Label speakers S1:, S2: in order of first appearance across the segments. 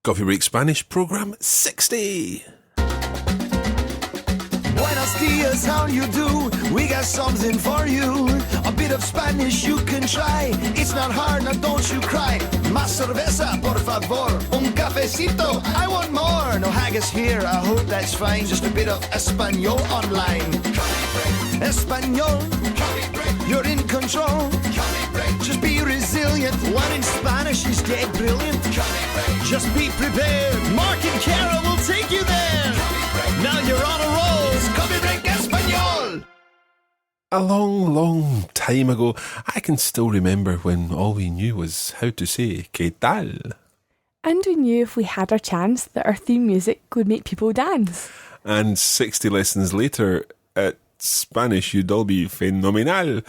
S1: Coffee Break Spanish Program 60.
S2: Buenos dias, how you do? We got something for you. A bit of Spanish you can try. It's not hard, now don't you cry. Más cerveza, por favor. Un cafecito, I want more. No haggis here, I hope that's fine. Just a bit of Espanol online. Espanol, you're in control. Just be resilient. One in Spanish is dead brilliant. Just be prepared. Mark and Kara will take you there. Now you're on a roll. Coffee Break Espanol.
S1: A long, long time ago, I can still remember when all we knew was how to say ¿Qué tal?
S3: And we knew if we had our chance that our theme music would make people dance.
S1: And 60 lessons later, at Spanish, you'd all be fenomenal.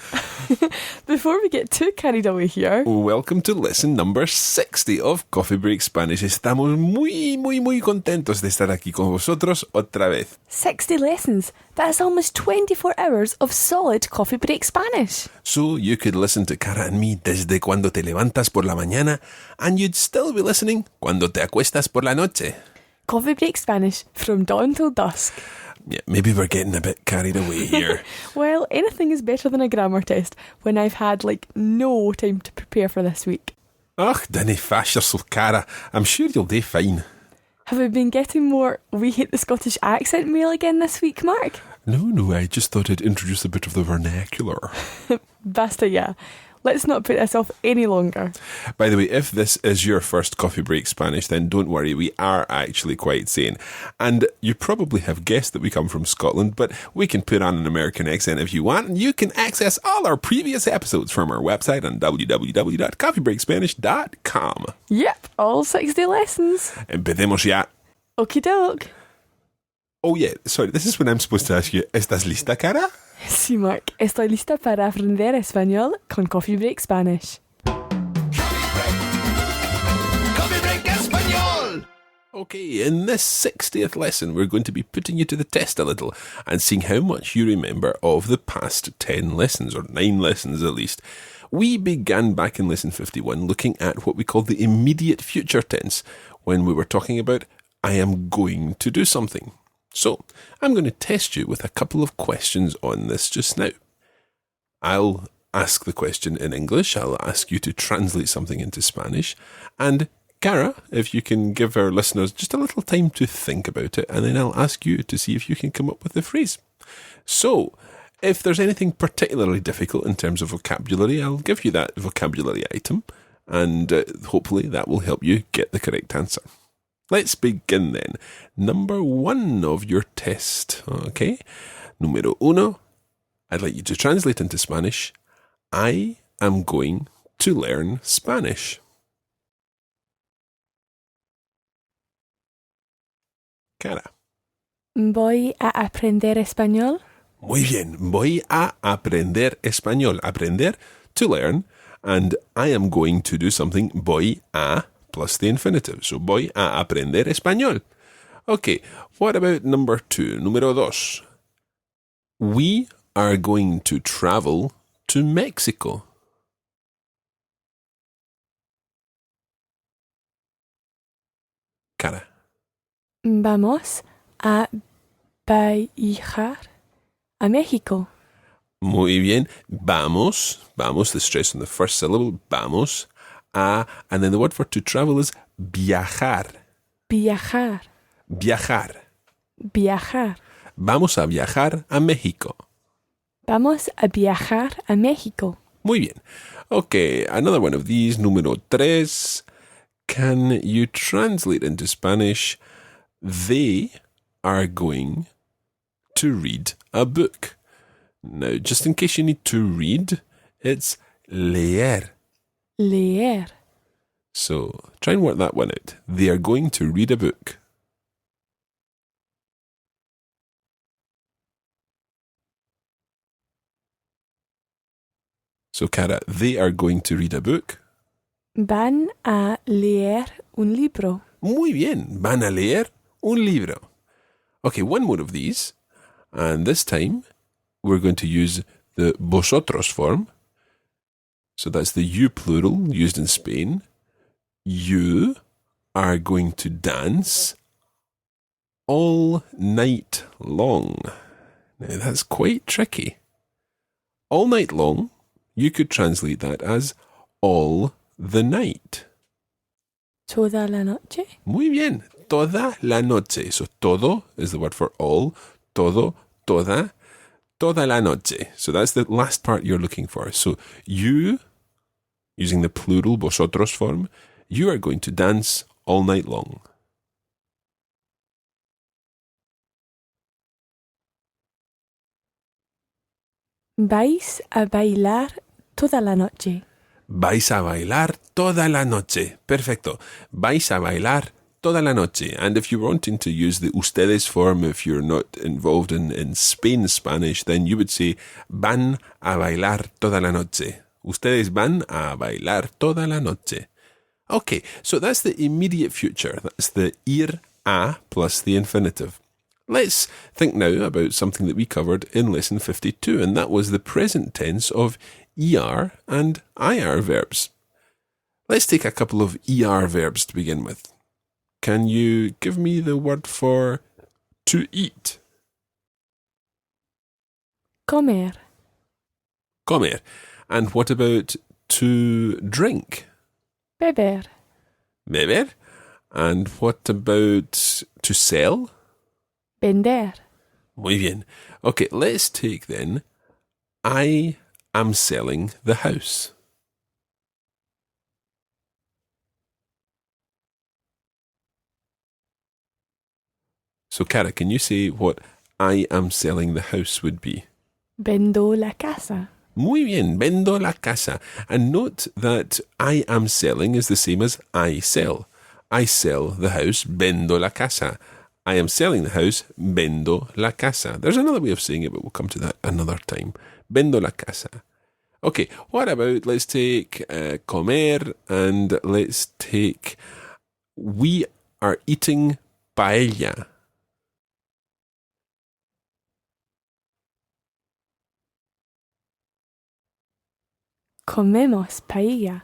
S3: Before we get too carried away here,
S1: Welcome to lesson number 60 of Coffee Break Spanish. Estamos muy contentos de estar aquí con vosotros otra vez.
S3: 60 lessons. That's almost 24 hours of solid Coffee Break Spanish.
S1: So you could listen to Cara and me desde cuando te levantas por la mañana, and you'd still be listening cuando te acuestas por la noche.
S3: Coffee Break Spanish from dawn till dusk.
S1: Yeah, maybe we're getting a bit carried away here.
S3: Well, anything is better than a grammar test when I've had no time to prepare for this week.
S1: Och, dinna fash yourself, Cara. I'm sure you'll do fine.
S3: Have we been getting more We Hate the Scottish Accent mail again this week, Mark?
S1: No, I just thought I'd introduce a bit of the vernacular.
S3: Basta, yeah. Let's not put this off any longer.
S1: By the way, if this is your first Coffee Break Spanish, then don't worry, we are actually quite sane. And you probably have guessed that we come from Scotland, but we can put on an American accent if you want, and you can access all our previous episodes from our website on www.coffeebreakspanish.com.
S3: Yep, all 60 lessons.
S1: Empecemos ya.
S3: Okie doke.
S1: Oh yeah, sorry, this is when I'm supposed to ask you, ¿estás lista, Cara?
S3: Sí, Mark. Estoy lista para aprender español con Coffee Break Spanish.
S2: Coffee Break Espanol.
S1: Okay, in this 60th lesson, we're going to be putting you to the test a little and seeing how much you remember of the past 10 lessons, or 9 lessons at least. We began back in lesson 51 looking at what we call the immediate future tense when we were talking about I am going to do something. So, I'm going to test you with a couple of questions on this just now. I'll ask the question in English, I'll ask you to translate something into Spanish, and Cara, if you can give our listeners just a little time to think about it, and then I'll ask you to see if you can come up with the phrase. So, if there's anything particularly difficult in terms of vocabulary, I'll give you that vocabulary item, and hopefully that will help you get the correct answer. Let's begin then. Number 1 of your test, okay? Número 1, I'd like you to translate into Spanish. I am going to learn Spanish. Cara.
S3: Voy a aprender español.
S1: Muy bien. Voy a aprender español. Aprender, to learn. And I am going to do something. Voy a plus the infinitive. So, voy a aprender español. Okay, what about number 2? Número 2. We are going to travel to Mexico. Cara.
S3: Vamos a viajar a México.
S1: Muy bien. Vamos, the stress on the first syllable, vamos, a, and then the word for to travel is viajar.
S3: Viajar.
S1: Viajar.
S3: Viajar.
S1: Vamos a viajar a México.
S3: Vamos a viajar a México.
S1: Muy bien. Okay, another one of these, número 3. Can you translate into Spanish? They are going to read a book. Now, just in case you need to read, it's leer.
S3: Leer.
S1: So, try and work that one out. They are going to read a book. So, Cara, they are going to read a book.
S3: Van a leer un libro.
S1: Muy bien. Van a leer un libro. Okay, one more of these. And this time, we're going to use the vosotros form. So that's the you plural used in Spain. You are going to dance all night long. Now, that's quite tricky. All night long, you could translate that as all the night.
S3: Toda la noche.
S1: Muy bien. Toda la noche. So, todo is the word for all. Todo, toda, toda la noche. So, that's the last part you're looking for. So, you, using the plural vosotros form, you are going to dance all night long.
S3: Vais a bailar toda la noche.
S1: Vais a bailar toda la noche. Perfecto. Vais a bailar toda la noche. And if you're wanting to use the ustedes form, if you're not involved in Spain Spanish, then you would say van a bailar toda la noche. Ustedes van a bailar toda la noche. Okay, so that's the immediate future. That's the ir a plus the infinitive. Let's think now about something that we covered in lesson 52, and that was the present tense of ER and IR verbs. Let's take a couple of ER verbs to begin with. Can you give me the word for to eat?
S3: Comer.
S1: Comer. And what about to drink?
S3: Beber.
S1: Beber. And what about to sell?
S3: Vender.
S1: Muy bien. Okay, let's take then, I am selling the house. So, Cara, can you say what I am selling the house would be?
S3: Vendo la casa.
S1: Muy bien, vendo la casa. And note that I am selling is the same as I sell. I sell the house, vendo la casa. I am selling the house, vendo la casa. There's another way of saying it, but we'll come to that another time. Vendo la casa. Okay, what about, let's take comer, and let's take, we are eating paella.
S3: Comemos paella.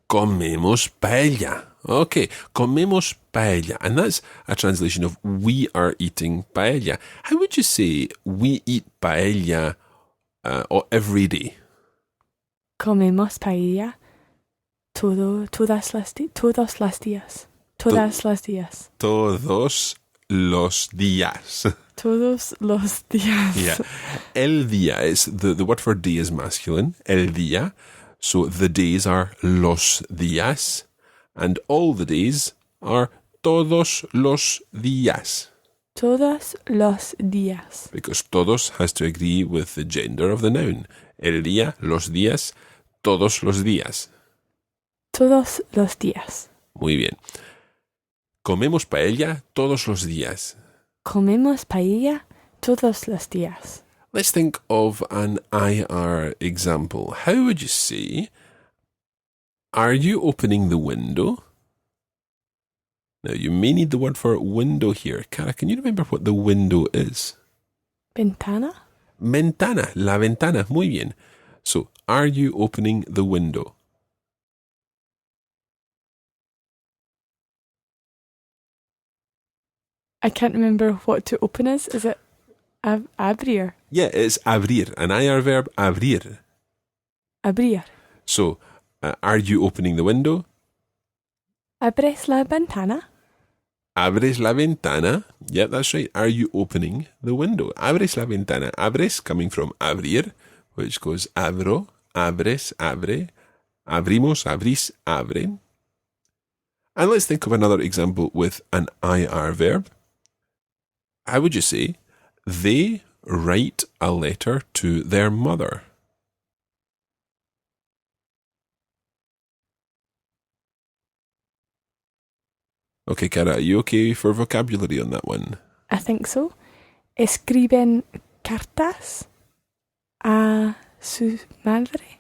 S1: Comemos paella. Okay, comemos paella. And that's a translation of we are eating paella. How would you say we eat paella every day?
S3: Comemos paella todos los días. Todos los días.
S1: Todos los días.
S3: Todos los días.
S1: Yeah. El día is, the word for day is masculine. El día. So the days are los días. And all the days are todos los días.
S3: Todos los días.
S1: Because todos has to agree with the gender of the noun. El día, los días, todos los días.
S3: Todos los días.
S1: Muy bien. Comemos paella todos los días.
S3: Comemos paella todos los días.
S1: Let's think of an IR example. How would you say, are you opening the window? Now, you may need the word for window here. Cara, can you remember what the window is?
S3: Ventana.
S1: Ventana, la ventana. Muy bien. So, are you opening the window?
S3: I can't remember what to open is. Is it abrir?
S1: Yeah, it's abrir, an IR verb, abrir.
S3: Abrir.
S1: So, are you opening the window?
S3: Abres la ventana.
S1: Abres la ventana. Yeah, that's right. Are you opening the window? Abres la ventana. Abres coming from abrir, which goes abro, abres, abre, abrimos, abrís, abren. And let's think of another example with an IR verb. How would you say, they write a letter to their mother? Okay, Cara, are you okay for vocabulary on that one?
S3: I think so. Escriben cartas a su madre.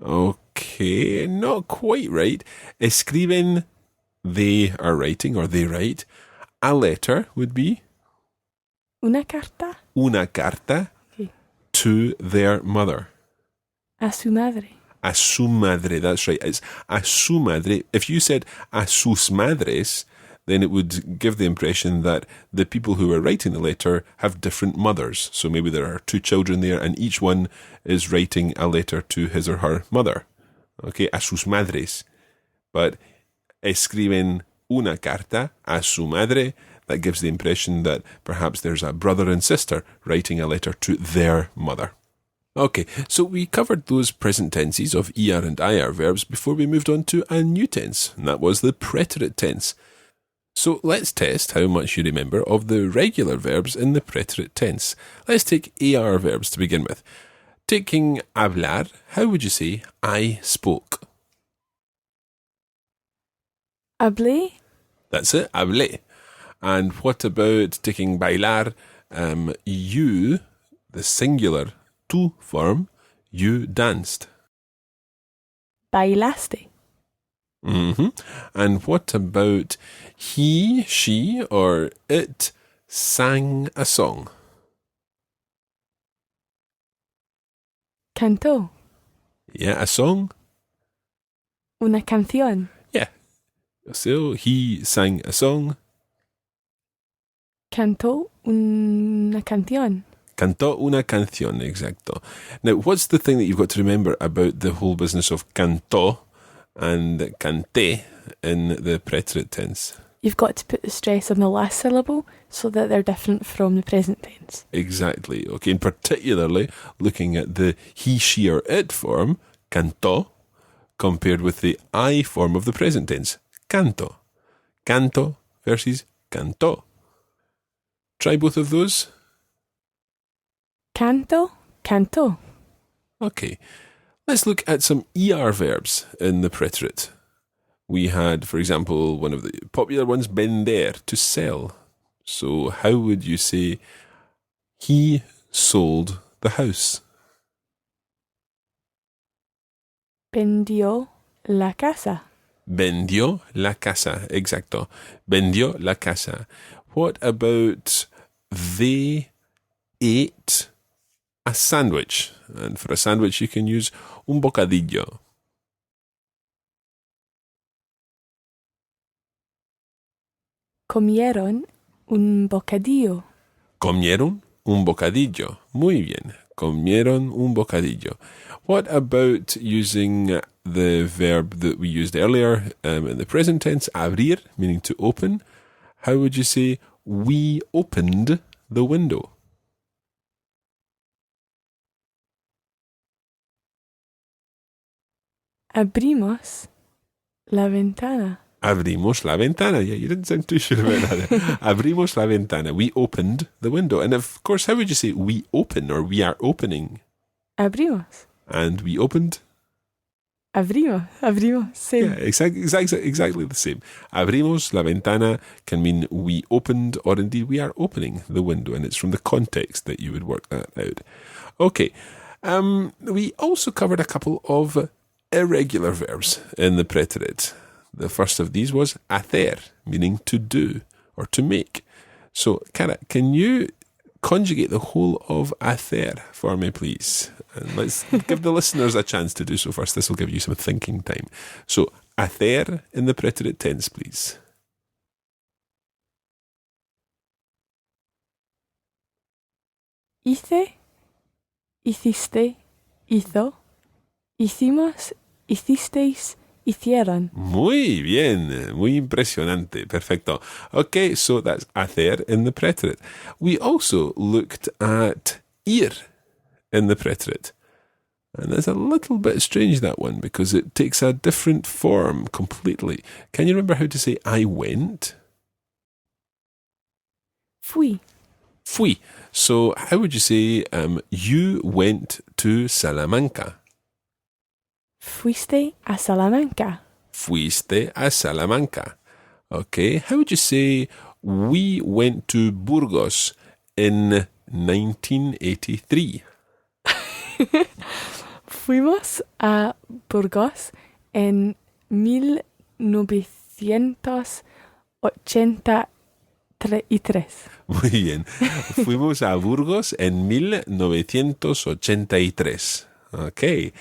S1: Okay, not quite right. Escriben, they are writing, or they write. A letter would be
S3: Una carta.
S1: una carta
S3: Okay.
S1: to their mother.
S3: A su madre.
S1: A su madre, that's right. It's a su madre. If you said a sus madres, then it would give the impression that the people who are writing the letter have different mothers. So maybe there are 2 children there and each one is writing a letter to his or her mother. Okay, a sus madres. But escriben una carta a su madre. That gives the impression that perhaps there's a brother and sister writing a letter to their mother. Okay, so we covered those present tenses of ER and IR verbs before we moved on to a new tense, and that was the preterite tense. So let's test how much you remember of the regular verbs in the preterite tense. Let's take AR verbs to begin with. Taking hablar, how would you say I spoke?
S3: Hablé,
S1: That's it, hablé. And what about taking bailar? You, the singular tu form, you danced.
S3: bailaste.
S1: And what about he, she, or it sang a song?
S3: Cantó.
S1: Yeah, a song?
S3: Una canción.
S1: Yeah. So he sang a song.
S3: Cantó una canción.
S1: Cantó una canción, exacto. Now, what's the thing that you've got to remember about the whole business of cantó and canté in the preterite tense?
S3: You've got to put the stress on the last syllable so that they're different from the present tense.
S1: Exactly. Okay, and particularly looking at the he, she, or it form, cantó, compared with the I form of the present tense, canto. Canto versus cantó. Try both of those.
S3: Canto, cantó.
S1: Okay, let's look at some ER verbs in the preterite. We had, for example, one of the popular ones, vender, to sell. So how would you say he sold the house?
S3: Vendió la casa.
S1: Vendió la casa, exacto. Vendió la casa. What about they ate a sandwich? And for a sandwich, you can use un bocadillo.
S3: Comieron un bocadillo.
S1: Comieron un bocadillo. Muy bien. Comieron un bocadillo. What about using the verb that we used earlier in the present tense, abrir, meaning to open? How would you say, we opened the window?
S3: Abrimos la ventana.
S1: Abrimos la ventana. Yeah, you didn't sound too sure about that. Abrimos la ventana. We opened the window. And of course, how would you say we open or we are opening?
S3: Abrimos.
S1: And we opened?
S3: Abrimos. Same.
S1: Yeah, exactly the same. Abrimos la ventana can mean we opened, or indeed we are opening the window, and it's from the context that you would work that out. Okay. We also covered a couple of irregular verbs in the preterite. The first of these was hacer, meaning to do or to make. So, Cara, can you conjugate the whole of hacer for me, please? And let's give the listeners a chance to do so first. This will give you some thinking time. So, hacer in the preterite tense, please.
S3: Hice, hiciste, hizo, hicimos, hicisteis, hicieron.
S1: Muy bien, muy impresionante, perfecto. Okay, so that's hacer in the preterite. We also looked at ir in the preterite. And it's a little bit strange, that one, because it takes a different form completely. Can you remember how to say I went?
S3: Fui.
S1: Fui. So how would you say you went to Salamanca?
S3: Fuiste a Salamanca.
S1: Fuiste a Salamanca. Okay. How would you say we went to Burgos in 1983?
S3: Fuimos a Burgos en 1983.
S1: Muy bien. Fuimos a Burgos en 1983. Okay.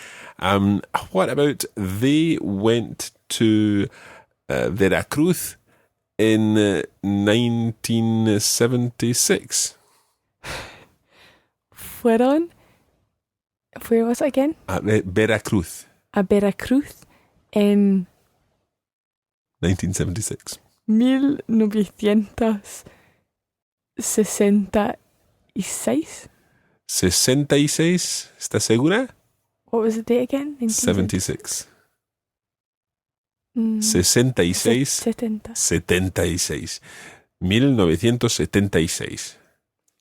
S1: What about they went to Veracruz in 1976?
S3: Fueron. Where was it again?
S1: At Veracruz,
S3: A Veracruz en
S1: 1976.
S3: 1966.
S1: 66, ¿estás segura?
S3: What was the date again?
S1: 76.
S3: Mm,
S1: 66,
S3: 70.
S1: 76. 1976.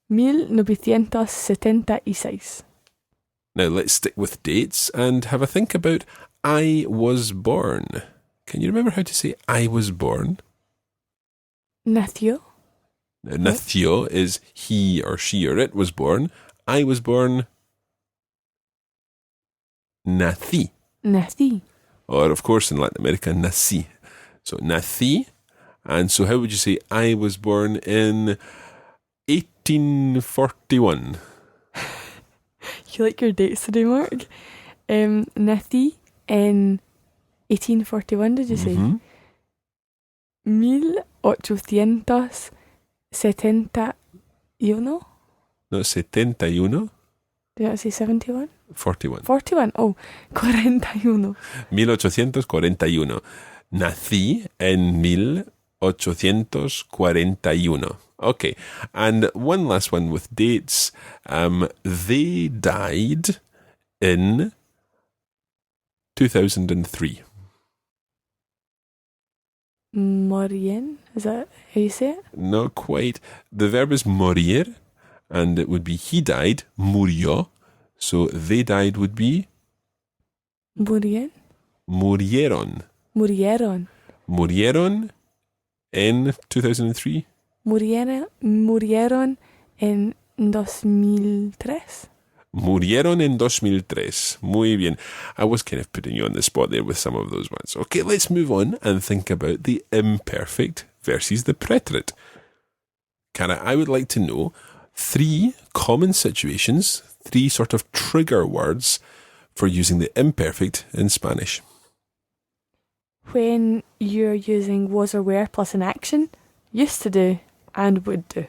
S3: 1976.
S1: Now let's stick with dates and have a think about I was born. Can you remember how to say I was born?
S3: Nació.
S1: Now, nació is he or she or it was born. I was born. Nací.
S3: Nací.
S1: Or, of course, in Latin America, nací. So, nací. And so, how would you say I was born in 1841?
S3: You like your dates today, Mark? Nací en 1841, did you say?
S1: Mhm.
S3: 1871.
S1: No, 71,
S3: Did I say 71?
S1: 41.
S3: 41. Oh, 41.
S1: 1841. Nací en 1841. Okay, and one last one with dates. They died in 2003.
S3: Morían? Is that how you say it?
S1: Not quite. The verb is morir, and it would be he died, murió. So they died would be
S3: Morían?
S1: murieron.
S3: Murieron.
S1: Murieron en 2003.
S3: Murieron en 2003.
S1: Murieron en 2003. Muy bien. I was kind of putting you on the spot there with some of those ones. Okay, let's move on and think about the imperfect versus the preterite. Cara, I would like to know 3 common situations, 3 sort of trigger words for using the imperfect in Spanish.
S3: When you're using was or were plus an action, used to do and would do.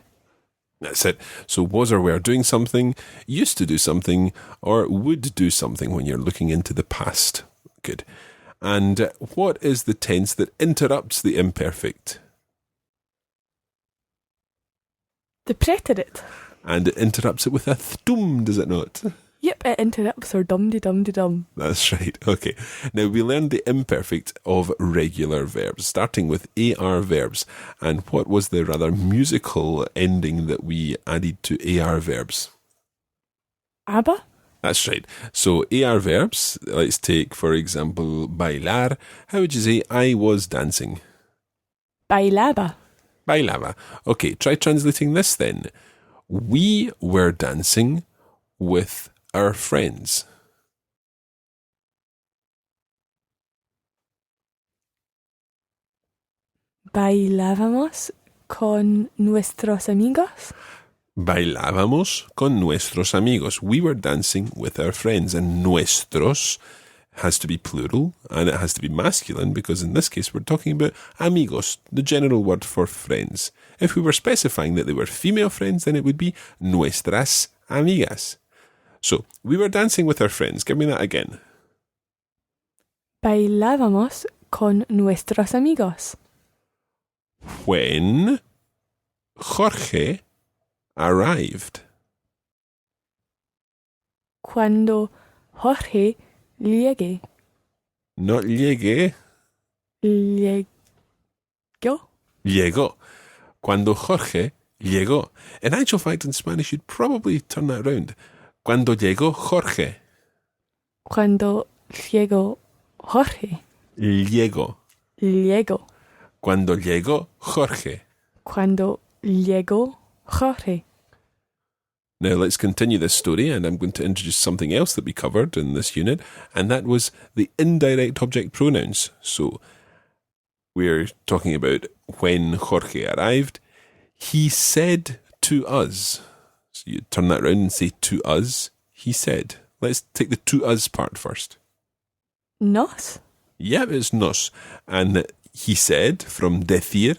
S1: That's it. So was or were doing something, used to do something, or would do something when you're looking into the past. Good. And what is the tense that interrupts the imperfect?
S3: The preterite.
S1: And it interrupts it with a thtum, does it not?
S3: Yep, it interrupts or dum-de-dum-de-dum.
S1: That's right. Okay. Now we learned the imperfect of regular verbs, starting with AR verbs. And what was the rather musical ending that we added to AR verbs?
S3: ABBA?
S1: That's right. So AR verbs, let's take, for example, bailar. How would you say I was dancing?
S3: Bailaba.
S1: Bailaba. Okay, try translating this then. We were dancing with our friends.
S3: Bailábamos con nuestros amigos.
S1: Bailábamos con nuestros amigos. We were dancing with our friends. And nuestros has to be plural and it has to be masculine because in this case we're talking about amigos, the general word for friends. If we were specifying that they were female friends, then it would be nuestras amigas. So, we were dancing with our friends. Give me that again.
S3: Bailábamos con nuestros amigos.
S1: When Jorge arrived.
S3: Cuando Jorge llegue.
S1: Not llegue,
S3: Llegó.
S1: llegó. Cuando Jorge llegó. In actual fact, in Spanish, you'd probably turn that around. Cuando llegó Jorge.
S3: Cuando llegó Jorge.
S1: Llegó.
S3: Llegó.
S1: Cuando llegó Jorge.
S3: Cuando llegó Jorge.
S1: Now let's continue this story, and I'm going to introduce something else that we covered in this unit, and that was the indirect object pronouns. So we're talking about when Jorge arrived, he said to us. So you turn that around and say to us, he said. Let's take the to us part first.
S3: Nos.
S1: Yeah, it's nos. And he said from decir,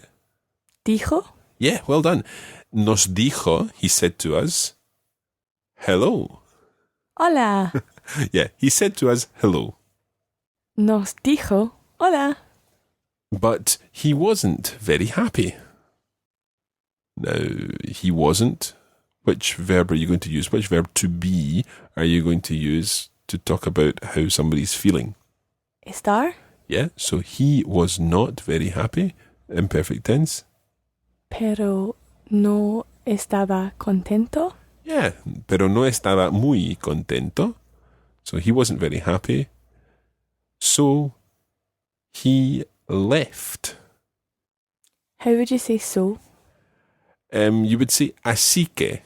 S3: dijo.
S1: Yeah, well done. Nos dijo, he said to us, hello.
S3: Hola.
S1: Yeah, he said to us, hello.
S3: Nos dijo hola.
S1: But he wasn't very happy. Now, he wasn't. Which verb are you going to use? Which verb to be are you going to use to talk about how somebody's feeling?
S3: Estar.
S1: Yeah, so he was not very happy, imperfect tense.
S3: Pero no estaba contento.
S1: Yeah, pero no estaba muy contento. So he wasn't very happy. So he left.
S3: How would you say so?
S1: You would say así que,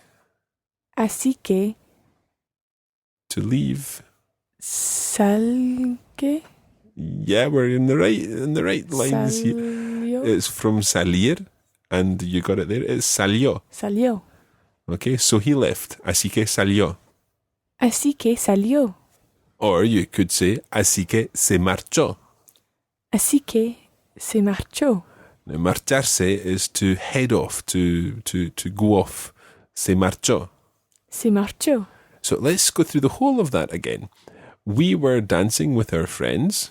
S3: Así que
S1: to leave.
S3: salgue.
S1: Yeah, we're in the right lines here.
S3: Salió.
S1: It's from salir, and you got it there. It's salió.
S3: Salió.
S1: Okay, so he left. Así que salió.
S3: Así que salió.
S1: Or you could say así que se marchó.
S3: Así que se marchó.
S1: Now, marcharse is to head off, to go off. Se marchó.
S3: Se marchó.
S1: So let's go through the whole of that again. We were dancing with our friends.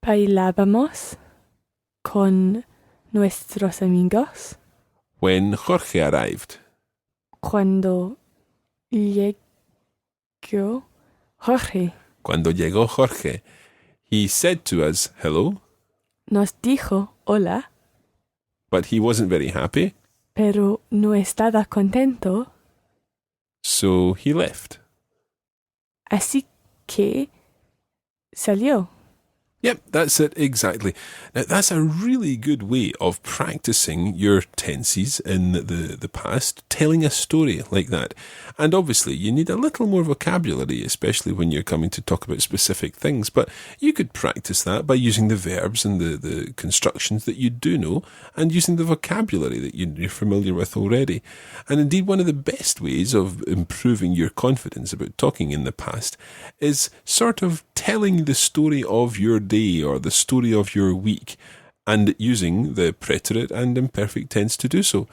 S3: Bailábamos con nuestros amigos
S1: When Jorge arrived.
S3: cuando llegó Jorge.
S1: Cuando llegó Jorge, he said to us, hello,
S3: Nos dijo hola,
S1: but he wasn't very happy,
S3: pero no estaba contento,
S1: so he left.
S3: así que salió.
S1: Yep, that's it, exactly. Now, that's a really good way of practicing your tenses in the past, telling a story like that. And obviously, you need a little more vocabulary, especially when you're coming to talk about specific things. But you could practice that by using the verbs and the constructions that you do know, and using the vocabulary that you're familiar with already. And indeed, one of the best ways of improving your confidence about talking in the past is sort of telling the story of your day or the story of your week, and using the preterite and imperfect tense to do so.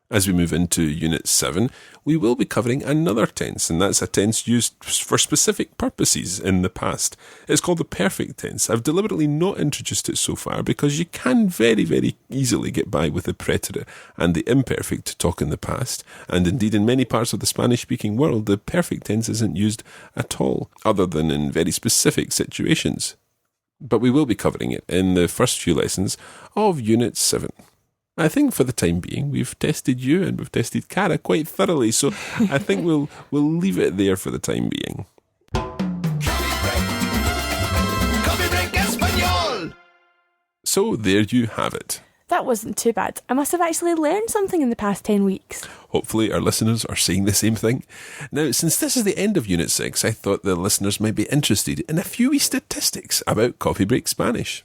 S1: As we move into Unit 7, we will be covering another tense, and that's a tense used for specific purposes in the past. It's called the perfect tense. I've deliberately not introduced it so far because you can very, very easily get by with the preterite and the imperfect to talk in the past, and indeed in many parts of the Spanish-speaking world, the perfect tense isn't used at all, other than in very specific situations. But we will be covering it in the first few lessons of Unit 7. I think for the time being, we've tested you and we've tested Cara quite thoroughly, so I think we'll leave it there for the time being.
S2: Coffee break español.
S1: So there you have it.
S3: That wasn't too bad. I must have actually learned something in the past 10 weeks.
S1: Hopefully our listeners are saying the same thing. Now, since this is the end of Unit 6, I thought the listeners might be interested in a few wee statistics about Coffee Break Spanish.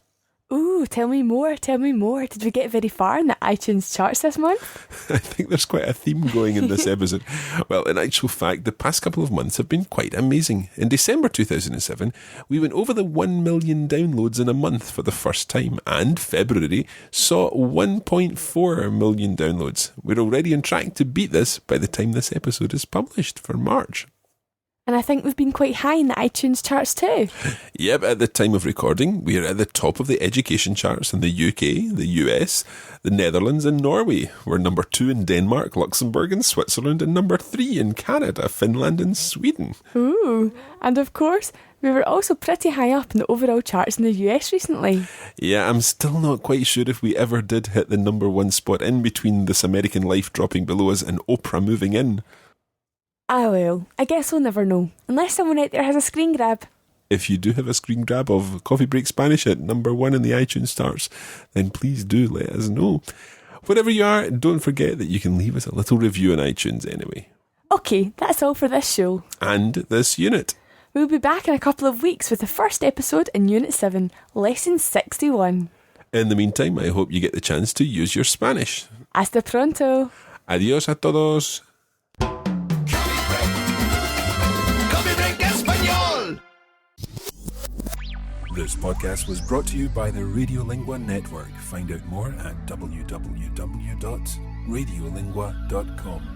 S3: Ooh, tell me more, tell me more. Did we get very far in the iTunes charts this month?
S1: I think there's quite a theme going in this episode. Well, in actual fact, the past couple of months have been quite amazing. In December 2007, we went over the 1 million downloads in a month for the first time, and February saw 1.4 million downloads. We're already on track to beat this by the time this episode is published for March.
S3: And I think we've been quite high in the iTunes charts too.
S1: Yep, at the time of recording, we are at the top of the education charts in the UK, the US, the Netherlands and Norway. We're number 2 in Denmark, Luxembourg and Switzerland, and number 3 in Canada, Finland and Sweden.
S3: Ooh, and of course, we were also pretty high up in the overall charts in the US recently.
S1: Yeah, I'm still not quite sure if we ever did hit the number 1 spot in between This American Life dropping below us and Oprah moving in.
S3: Ah well, I guess we'll never know, unless someone out there has a screen grab.
S1: If you do have a screen grab of Coffee Break Spanish at number 1 in the iTunes charts, then please do let us know. Wherever you are, don't forget that you can leave us a little review on iTunes anyway.
S3: Okay, that's all for this show.
S1: And this unit.
S3: We'll be back in a couple of weeks with the first episode in Unit 7, Lesson 61.
S1: In the meantime, I hope you get the chance to use your Spanish.
S3: Hasta pronto!
S1: Adiós a todos.
S4: This podcast was brought to you by the Radiolingua Network. Find out more at www.radiolingua.com.